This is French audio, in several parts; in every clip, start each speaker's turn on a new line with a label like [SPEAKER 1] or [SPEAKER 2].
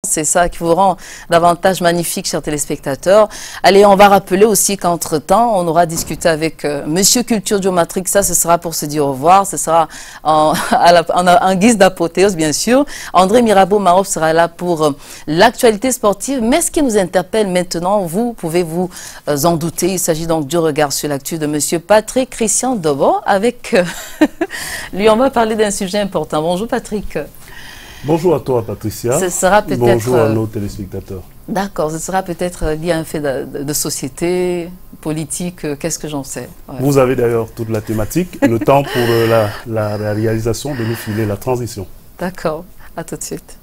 [SPEAKER 1] C'est ça qui vous rend davantage magnifique, chers téléspectateurs. Allez, on va rappeler aussi qu'entre-temps, on aura discuté avec Monsieur Culture Géomatrique. Ça, ce sera pour se dire au revoir. Ce sera en guise d'apothéose, bien sûr. André Mirabeau-Marop sera là pour l'actualité sportive. Mais ce qui nous interpelle maintenant, vous pouvez vous en douter. Il s'agit donc du regard sur l'actu de Monsieur Patrick Christian Dobo. Avec lui, on va parler d'un sujet important. Bonjour Patrick.
[SPEAKER 2] Bonjour à toi Patricia.
[SPEAKER 1] Ce sera peut-être...
[SPEAKER 2] Bonjour à nos téléspectateurs.
[SPEAKER 1] D'accord, ce sera peut-être lié à un fait de société, politique, qu'est-ce que j'en sais. Ouais.
[SPEAKER 2] Vous avez d'ailleurs toute la thématique, le temps pour la réalisation de nous filer la transition.
[SPEAKER 1] D'accord, à tout de suite.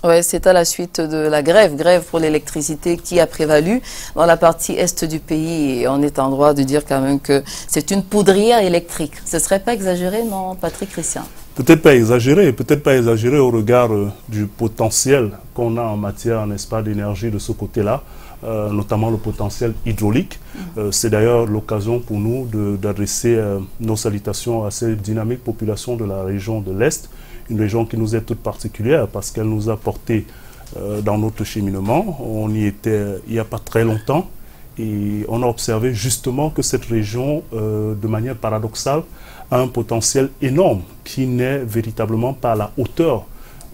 [SPEAKER 1] Oui, c'est à la suite de la grève pour l'électricité qui a prévalu dans la partie est du pays. Et on est en droit de dire quand même que c'est une poudrière électrique. Ce ne serait pas exagéré, non, Patrick Christian?
[SPEAKER 2] Peut-être pas exagéré au regard du potentiel qu'on a en matière, n'est-ce pas, d'énergie de ce côté-là, notamment le potentiel hydraulique. C'est d'ailleurs l'occasion pour nous d'adresser nos salutations à cette dynamique population de la région de l'Est, une région qui nous est toute particulière parce qu'elle nous a porté dans notre cheminement. On y était il n'y a pas très longtemps et on a observé justement que cette région, de manière paradoxale, a un potentiel énorme qui n'est véritablement pas à la hauteur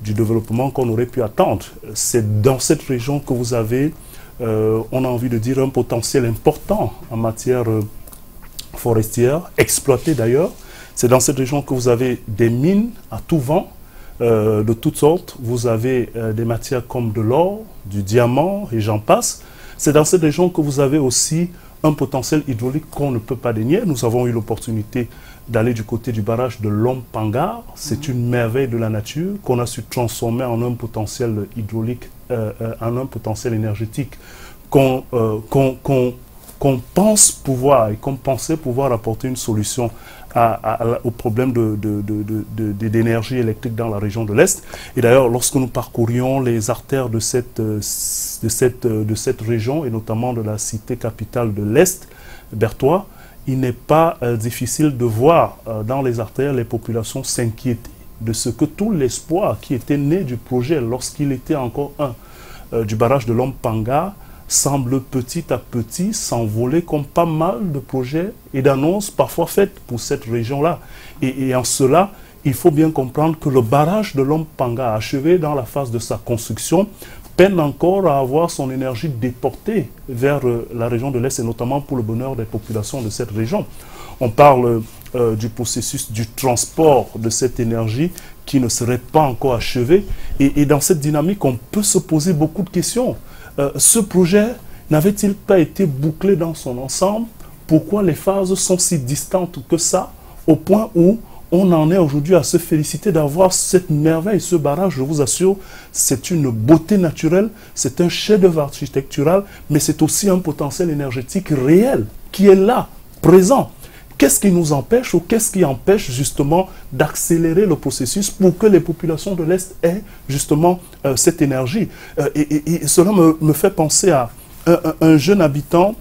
[SPEAKER 2] du développement qu'on aurait pu attendre. C'est dans cette région que vous avez, on a envie de dire, un potentiel important en matière forestière, exploité d'ailleurs. C'est dans cette région que vous avez des mines à tout vent, de toutes sortes. Vous avez des matières comme de l'or, du diamant et j'en passe. C'est dans cette région que vous avez aussi un potentiel hydraulique qu'on ne peut pas dénier. Nous avons eu l'opportunité d'aller du côté du barrage de Lompanga. C'est une merveille de la nature qu'on a su transformer en un potentiel hydraulique, en un potentiel énergétique qu'on pense pouvoir et qu'on pensait pouvoir apporter une solution au problème d'énergie électrique dans la région de l'Est. Et d'ailleurs, lorsque nous parcourions les artères de cette région, et notamment de la cité capitale de l'Est, Berthois, il n'est pas difficile de voir dans les artères les populations s'inquiéter de ce que tout l'espoir qui était né du projet lorsqu'il était encore du barrage de Lompanga semble petit à petit s'envoler comme pas mal de projets et d'annonces parfois faites pour cette région-là. Et en cela, il faut bien comprendre que le barrage de Lompanga, achevé dans la phase de sa construction, peine encore à avoir son énergie déportée vers la région de l'Est et notamment pour le bonheur des populations de cette région. On parle du processus du transport de cette énergie qui ne serait pas encore achevé. Et dans cette dynamique, on peut se poser beaucoup de questions. Ce projet n'avait-il pas été bouclé dans son ensemble? Pourquoi les phases sont si distantes que ça, au point où on en est aujourd'hui à se féliciter d'avoir cette merveille, ce barrage? Je vous assure, c'est une beauté naturelle, c'est un chef-d'œuvre architectural, mais c'est aussi un potentiel énergétique réel qui est là, présent. Qu'est-ce qui nous empêche ou qu'est-ce qui empêche justement d'accélérer le processus pour que les populations de l'Est aient justement cette énergie? Et cela me fait penser à un jeune habitant,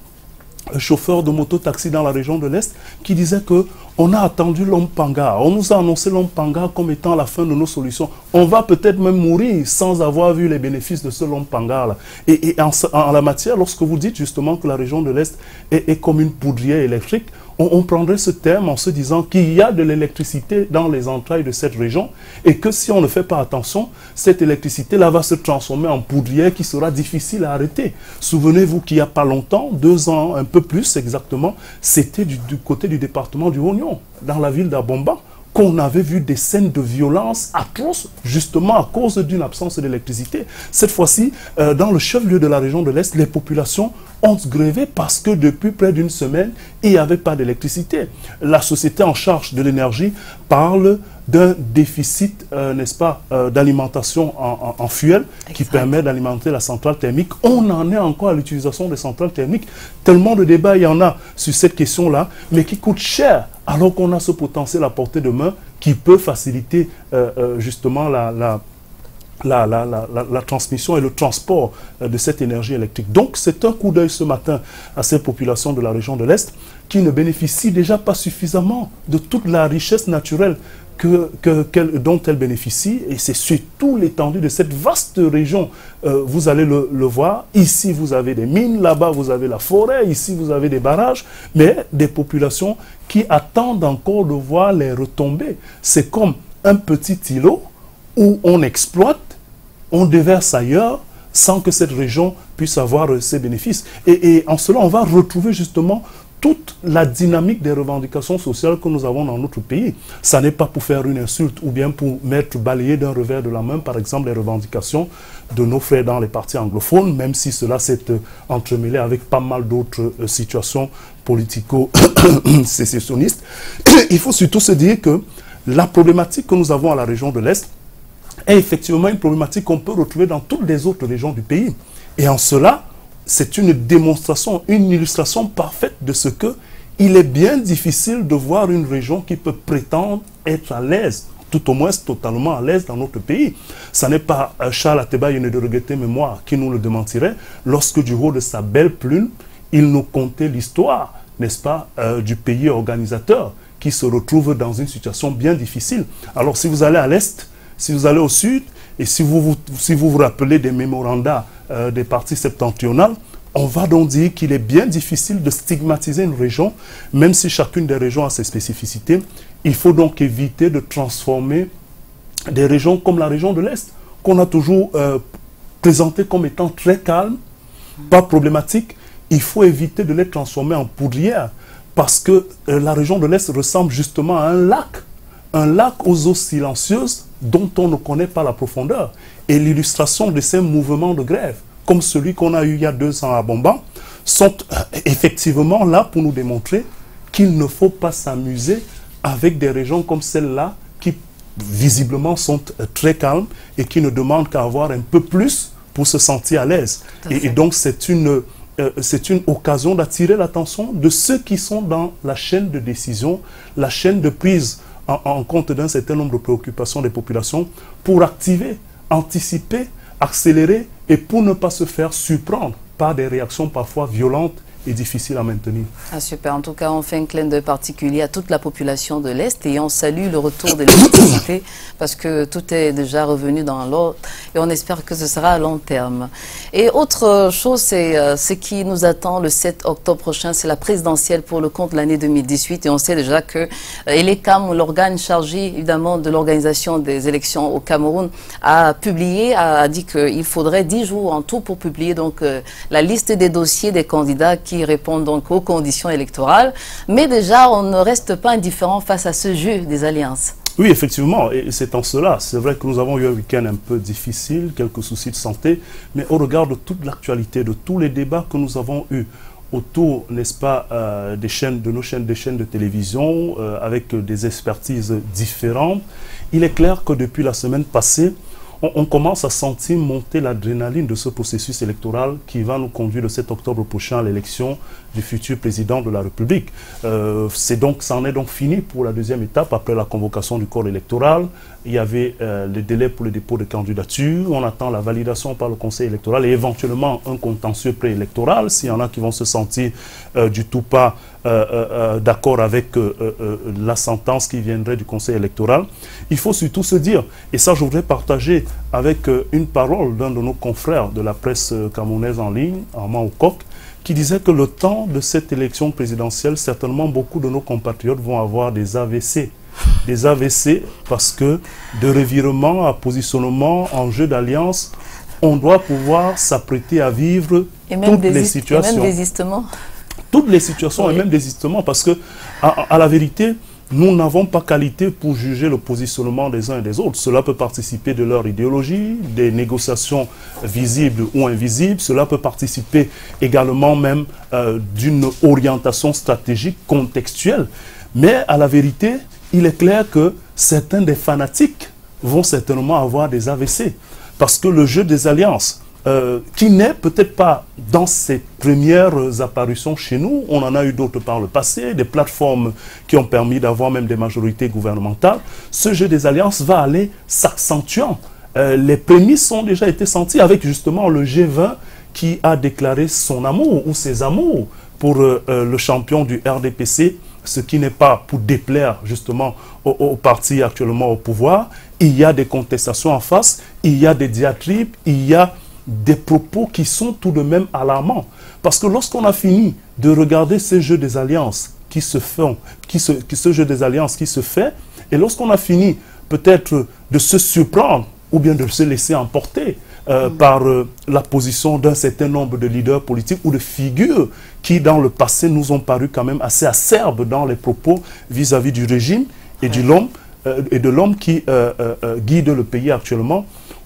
[SPEAKER 2] un chauffeur de moto-taxi dans la région de l'Est, qui disait que on a attendu Lompanga. On nous a annoncé Lompanga comme étant la fin de nos solutions. On va peut-être même mourir sans avoir vu les bénéfices de ce Lompanga-là. Et en la matière, lorsque vous dites justement que la région de l'Est est comme une poudrière électrique, on prendrait ce terme en se disant qu'il y a de l'électricité dans les entrailles de cette région et que si on ne fait pas attention, cette électricité-là va se transformer en poudrière qui sera difficile à arrêter. Souvenez-vous qu'il n'y a pas longtemps, 2 ans, un peu plus exactement, c'était du côté du département du Oignon, dans la ville d'Abomba, qu'on avait vu des scènes de violence atroces, justement à cause d'une absence d'électricité. Cette fois-ci, dans le chef-lieu de la région de l'Est, les populations ont grévé parce que depuis près d'une semaine, il n'y avait pas d'électricité. La société en charge de l'énergie parle d'un déficit, n'est-ce pas, d'alimentation en fuel qui permet d'alimenter la centrale thermique. On en est encore à l'utilisation des centrales thermiques. Tellement de débats il y en a sur cette question-là, mais qui coûte cher, alors qu'on a ce potentiel à portée de main qui peut faciliter justement la transmission et le transport de cette énergie électrique. Donc, c'est un coup d'œil ce matin à ces populations de la région de l'Est qui ne bénéficient déjà pas suffisamment de toute la richesse naturelle dont elles bénéficient. Et c'est surtout l'étendue de cette vaste région. Vous allez le voir. Ici, vous avez des mines. Là-bas, vous avez la forêt. Ici, vous avez des barrages. Mais des populations qui attendent encore de voir les retombées. C'est comme un petit îlot où on exploite, on déverse ailleurs, sans que cette région puisse avoir ses bénéfices. Et en cela, on va retrouver justement toute la dynamique des revendications sociales que nous avons dans notre pays. Ça n'est pas pour faire une insulte ou bien pour balayer d'un revers de la main, par exemple, les revendications de nos frères dans les partis anglophones, même si cela s'est entremêlé avec pas mal d'autres situations politico-sécessionnistes. Il faut surtout se dire que la problématique que nous avons à la région de l'Est est effectivement une problématique qu'on peut retrouver dans toutes les autres régions du pays. Et en cela, c'est une démonstration, une illustration parfaite de ce que il est bien difficile de voir une région qui peut prétendre être à l'aise, tout au moins totalement à l'aise dans notre pays. Ce n'est pas Charles Ateba Yene de regretter mémoire qui nous le démentirait lorsque du haut de sa belle plume, il nous contait l'histoire, n'est-ce pas, du pays organisateur qui se retrouve dans une situation bien difficile. Alors si vous allez à l'Est, si vous allez au Sud, et si vous vous rappelez des mémorandas des partis septentrionales, on va donc dire qu'il est bien difficile de stigmatiser une région, même si chacune des régions a ses spécificités. Il faut donc éviter de transformer des régions comme la région de l'Est, qu'on a toujours présentée comme étant très calme, pas problématique. Il faut éviter de les transformer en poudrière, parce que la région de l'Est ressemble justement à un lac aux eaux silencieuses dont on ne connaît pas la profondeur. Et l'illustration de ces mouvements de grève, comme celui qu'on a eu il y a 2 ans à Bomban, sont effectivement là pour nous démontrer qu'il ne faut pas s'amuser avec des régions comme celle-là qui visiblement sont très calmes et qui ne demandent qu'à avoir un peu plus pour se sentir à l'aise. Et donc c'est une occasion d'attirer l'attention de ceux qui sont dans la chaîne de décision, la chaîne de prise en compte d'un certain nombre de préoccupations des populations pour activer, anticiper, accélérer et pour ne pas se faire surprendre par des réactions parfois violentes et difficile à maintenir.
[SPEAKER 1] Ah, super. En tout cas, on fait un clin d'œil particulier à toute la population de l'Est et on salue le retour de l'électricité parce que tout est déjà revenu dans l'ordre et on espère que ce sera à long terme. Et autre chose, c'est ce qui nous attend le 7 octobre prochain, c'est la présidentielle pour le compte de l'année 2018 et on sait déjà que ELECAM, l'organe chargé évidemment de l'organisation des élections au Cameroun, a dit qu'il faudrait 10 jours en tout pour publier donc la liste des dossiers des candidats qui répondent donc aux conditions électorales. Mais déjà, on ne reste pas indifférent face à ce jeu des alliances.
[SPEAKER 2] Oui, effectivement, et c'est en cela. C'est vrai que nous avons eu un week-end un peu difficile, quelques soucis de santé, mais au regard de toute l'actualité, de tous les débats que nous avons eus autour, n'est-ce pas, de nos chaînes de télévision, avec des expertises différentes, il est clair que depuis la semaine passée, on commence à sentir monter l'adrénaline de ce processus électoral qui va nous conduire le 7 octobre prochain à l'élection du futur président de la République. Ça en est donc fini pour la deuxième étape après la convocation du corps électoral. Il y avait les délais pour le dépôt de candidature. On attend la validation par le Conseil électoral et éventuellement un contentieux préélectoral s'il y en a qui vont se sentir du tout pas d'accord avec la sentence qui viendrait du Conseil électoral. Il faut surtout se dire, et ça je voudrais partager avec une parole d'un de nos confrères de la presse camerounaise en ligne, Armand Oukok, qui disait que le temps de cette élection présidentielle, certainement beaucoup de nos compatriotes vont avoir des AVC. Des AVC parce que de revirement à positionnement en jeu d'alliance, on doit pouvoir s'apprêter à vivre toutes les situations.
[SPEAKER 1] Et même désistement.
[SPEAKER 2] Toutes les situations et même désistement parce que, à la vérité, nous n'avons pas qualité pour juger le positionnement des uns et des autres. Cela peut participer de leur idéologie, des négociations visibles ou invisibles. Cela peut participer également même d'une orientation stratégique contextuelle. Mais à la vérité, il est clair que certains des fanatiques vont certainement avoir des AVC. Parce que le jeu des alliances, qui n'est peut-être pas dans ses premières apparitions chez nous, on en a eu d'autres par le passé, des plateformes qui ont permis d'avoir même des majorités gouvernementales, ce jeu des alliances va aller s'accentuant. Les prémices ont déjà été senties avec justement le G20 qui a déclaré son amour ou ses amours pour le champion du RDPC, ce qui n'est pas pour déplaire justement au parti actuellement au pouvoir. Il y a des contestations en face, il y a des diatribes, il y a des propos qui sont tout de même alarmants. Parce que lorsqu'on a fini de regarder ces jeux des alliances qui se font, ce jeu des alliances qui se fait, et lorsqu'on a fini peut-être de se surprendre ou bien de se laisser emporter par la position d'un certain nombre de leaders politiques ou de figures qui dans le passé nous ont paru quand même assez acerbes dans les propos vis-à-vis du régime et de l'homme qui guide le pays actuellement,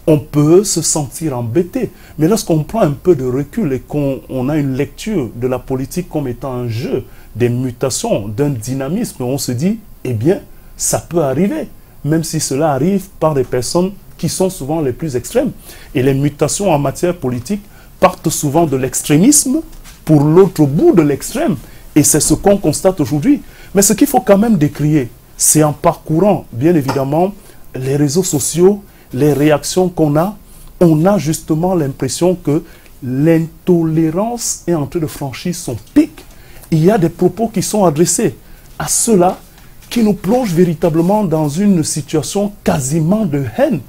[SPEAKER 2] on peut se sentir embêté. Mais lorsqu'on prend un peu de recul et qu'on a une lecture de la politique comme étant un jeu, des mutations, d'un dynamisme, on se dit, eh bien, ça peut arriver, même si cela arrive par des personnes qui sont souvent les plus extrêmes. Et les mutations en matière politique partent souvent de l'extrémisme pour l'autre bout de l'extrême. Et c'est ce qu'on constate aujourd'hui. Mais ce qu'il faut quand même décrier, c'est en parcourant, bien évidemment, les réseaux sociaux, les réactions qu'on a, on a justement l'impression que l'intolérance est en train de franchir son pic. Il y a des propos qui sont adressés à ceux-là qui nous plongent véritablement dans une situation quasiment de haine.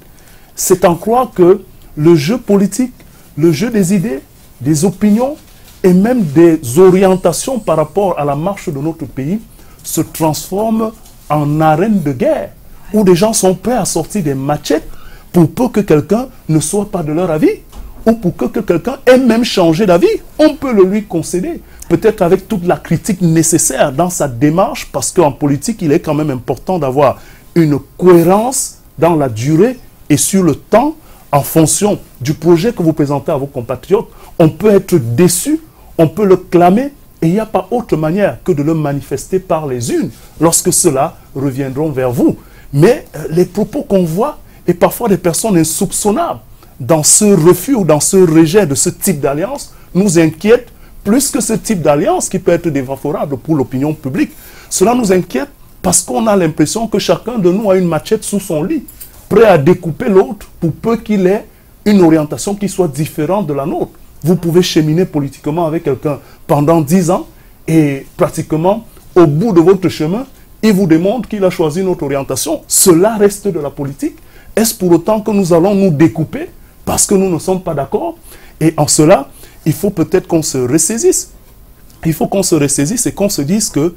[SPEAKER 2] C'est en croire que le jeu politique, le jeu des idées, des opinions et même des orientations par rapport à la marche de notre pays se transforme en arène de guerre où des gens sont prêts à sortir des machettes pour peu que quelqu'un ne soit pas de leur avis, ou pour que quelqu'un ait même changé d'avis. On peut le lui concéder, peut-être avec toute la critique nécessaire dans sa démarche, parce qu'en politique, il est quand même important d'avoir une cohérence dans la durée et sur le temps, en fonction du projet que vous présentez à vos compatriotes. On peut être déçu, on peut le clamer, et il n'y a pas autre manière que de le manifester par les unes, lorsque ceux-là reviendront vers vous. Mais les propos qu'on voit, et parfois des personnes insoupçonnables dans ce refus ou dans ce rejet de ce type d'alliance nous inquiètent plus que ce type d'alliance qui peut être défavorable pour l'opinion publique. Cela nous inquiète parce qu'on a l'impression que chacun de nous a une machette sous son lit, prêt à découper l'autre pour peu qu'il ait une orientation qui soit différente de la nôtre. Vous pouvez cheminer politiquement avec quelqu'un pendant 10 ans et pratiquement au bout de votre chemin, il vous démontre qu'il a choisi une autre orientation. Cela reste de la politique. Est-ce pour autant que nous allons nous découper parce que nous ne sommes pas d'accord? Et en cela, il faut peut-être qu'on se ressaisisse. Il faut qu'on se ressaisisse et qu'on se dise que,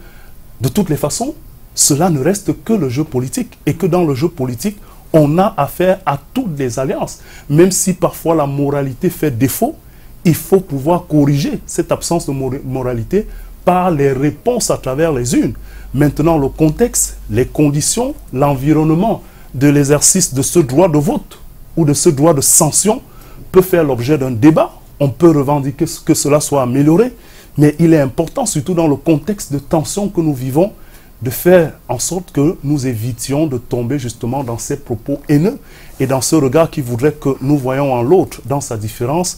[SPEAKER 2] de toutes les façons, cela ne reste que le jeu politique. Et que dans le jeu politique, on a affaire à toutes les alliances. Même si parfois la moralité fait défaut, il faut pouvoir corriger cette absence de moralité par les réponses à travers les unes. Maintenant, le contexte, les conditions, l'environnement de l'exercice de ce droit de vote ou de ce droit de sanction peut faire l'objet d'un débat. On peut revendiquer que cela soit amélioré, mais il est important, surtout dans le contexte de tension que nous vivons, de faire en sorte que nous évitions de tomber justement dans ces propos haineux et dans ce regard qui voudrait que nous voyons en l'autre, dans sa différence,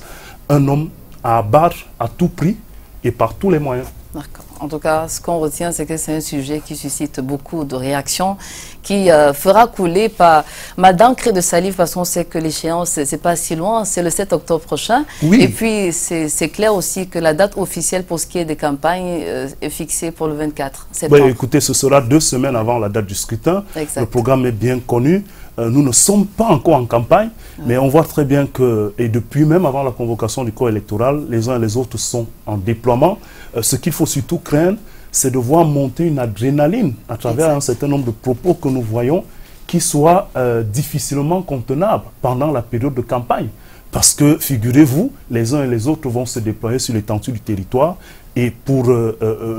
[SPEAKER 2] un homme à abattre à tout prix et par tous les moyens.
[SPEAKER 1] D'accord. En tout cas, ce qu'on retient, c'est que c'est un sujet qui suscite beaucoup de réactions, qui fera couler par Madame Cré de salive, parce qu'on sait que l'échéance, c'est pas si loin, c'est le 7 octobre prochain.
[SPEAKER 2] Oui.
[SPEAKER 1] Et puis, c'est clair aussi que la date officielle pour ce qui est des campagnes est fixée pour le 24 septembre.
[SPEAKER 2] Oui, écoutez, ce sera 2 semaines avant la date du scrutin.
[SPEAKER 1] Exact.
[SPEAKER 2] Le programme est bien connu. Nous ne sommes pas encore en campagne, mais on voit très bien que, et depuis même avant la convocation du corps électoral, les uns et les autres sont en déploiement. Ce qu'il faut surtout craindre, c'est de voir monter une adrénaline à travers un certain nombre de propos que nous voyons qui soient difficilement contenables pendant la période de campagne. Parce que, figurez-vous, les uns et les autres vont se déployer sur l'étendue du territoire Et pour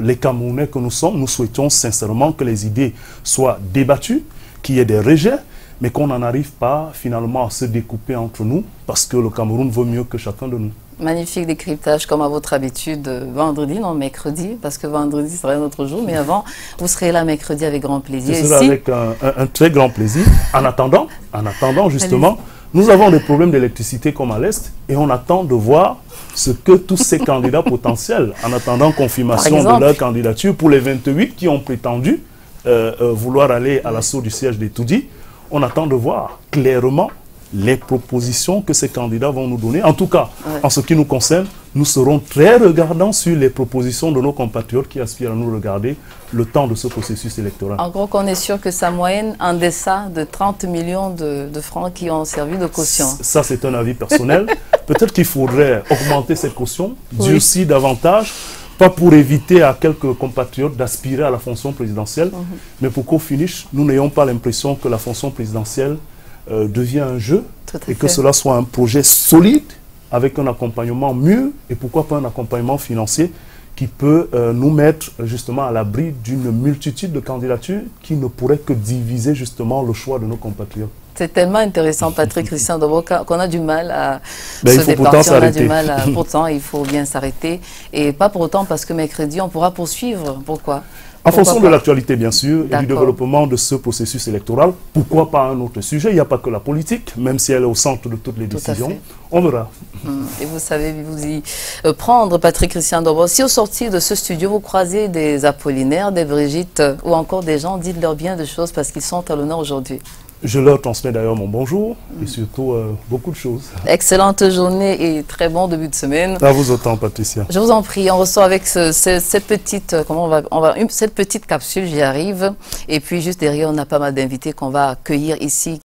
[SPEAKER 2] les Camerounais que nous sommes, nous souhaitons sincèrement que les idées soient débattues, qu'il y ait des rejets, mais qu'on n'en arrive pas finalement à se découper entre nous, parce que le Cameroun vaut mieux que chacun de nous.
[SPEAKER 1] Magnifique décryptage, comme à votre habitude, vendredi, non mercredi, parce que vendredi sera un autre jour, mais avant, vous serez là mercredi avec grand plaisir.
[SPEAKER 2] Ce sera avec un très grand plaisir. En attendant justement, nous avons des problèmes d'électricité comme à l'Est, et on attend de voir ce que tous ces candidats potentiels, en attendant confirmation de leur candidature, pour les 28 qui ont prétendu vouloir aller à l'assaut du siège des Toudi, on attend de voir clairement les propositions que ces candidats vont nous donner. En tout cas, en ce qui nous concerne, nous serons très regardants sur les propositions de nos compatriotes qui aspirent à nous regarder le temps de ce processus électoral.
[SPEAKER 1] En gros, qu'on est sûr que sa moyenne en deçà de 30 millions de francs qui ont servi de caution. Ça,
[SPEAKER 2] c'est un avis personnel. Peut-être qu'il faudrait augmenter cette caution, durcir davantage, pas pour éviter à quelques compatriotes d'aspirer à la fonction présidentielle, mais pour qu'au finish, nous n'ayons pas l'impression que la fonction présidentielle devient un jeu et que cela soit un projet solide avec un accompagnement mûr et pourquoi pas un accompagnement financier qui peut nous mettre justement à l'abri d'une multitude de candidatures qui ne pourraient que diviser justement le choix de nos compatriotes.
[SPEAKER 1] C'est tellement intéressant, Patrick Christian Dobo, qu'on a du mal à
[SPEAKER 2] se départir. On a du
[SPEAKER 1] mal à, pourtant, il faut bien s'arrêter. Et pas pour autant parce que mercredi, on pourra poursuivre. Pourquoi?
[SPEAKER 2] En fonction de l'actualité, bien sûr, et du développement de ce processus électoral, pourquoi pas un autre sujet? Il n'y a pas que la politique, même si elle est au centre de toutes les décisions. On verra.
[SPEAKER 1] Et vous savez vous y prendre, Patrick Christian Dobo. Si au sortir de ce studio, vous croisez des Apollinaires, des Brigitte ou encore des gens, dites-leur bien de choses parce qu'ils sont à l'honneur aujourd'hui.
[SPEAKER 2] Je leur transmets d'ailleurs mon bonjour et surtout beaucoup de choses.
[SPEAKER 1] Excellente journée et très bon début de semaine.
[SPEAKER 2] À vous autant, Patricia.
[SPEAKER 1] Je vous en prie, on ressort avec cette petite, cette petite capsule, j'y arrive. Et puis juste derrière, on a pas mal d'invités qu'on va accueillir ici.